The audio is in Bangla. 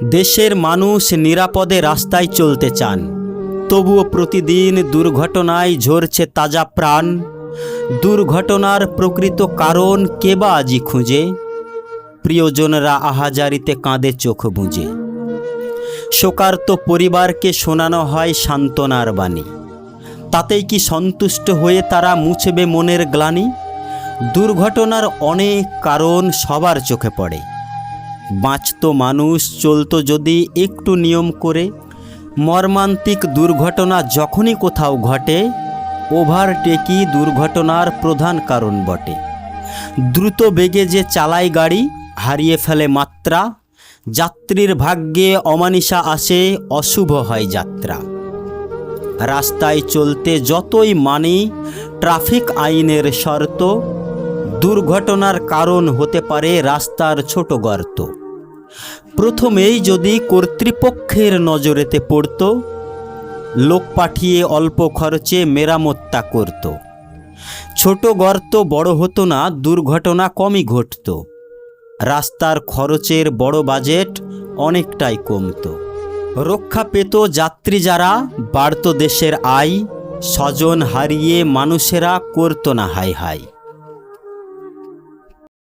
দেশের মানুষ নিরাপদে রাস্তায় চলতে চান, তবুও প্রতিদিন দুর্ঘটনায় ঝরছে তাজা প্রাণ। দুর্ঘটনার প্রকৃত কারণ কে বা আজি খুঁজে? প্রিয়জনরা আহাজারিতে কাঁদে চোখ বুজে। শোকার্ত পরিবারকে শোনানো হয় সান্ত্বনার বাণী। তাতেই কি সন্তুষ্ট হয়ে তারা মুছবে মনের গ্লানি? দুর্ঘটনার অনেক কারণ সবার চোখে পড়ে। বাঁচত মানুষ চলতো যদি একটু নিয়ম করে। মর্মান্তিক দুর্ঘটনা যখনই কোথাও ঘটে, ওভারটেকই দুর্ঘটনার প্রধান কারণ বটে। দ্রুত বেগে যে চালায় গাড়ি, হারিয়ে ফেলে মাত্রা। যাত্রীর ভাগ্যে অমানিসা আসে, অশুভ হয় যাত্রা। রাস্তায় চলতে যতই মানি ট্রাফিক আইনের শর্ত, দুর্ঘটনার কারণ হতে পারে রাস্তার ছোট গর্ত। প্রথমেই যদি কর্তৃপক্ষের নজরেতে পড়ত, লোক পাঠিয়ে অল্প খরচে মেরামতটা করত। ছোট গর্ত বড় হতো না, দুর্ঘটনা কমই ঘটত। রাস্তার খরচের বড় বাজেট অনেকটাই কমত। রক্ষা পেত যাত্রী যারা, বাড়ত দেশের আয়। স্বজন হারিয়ে মানুষেরা করত না হাই হাই।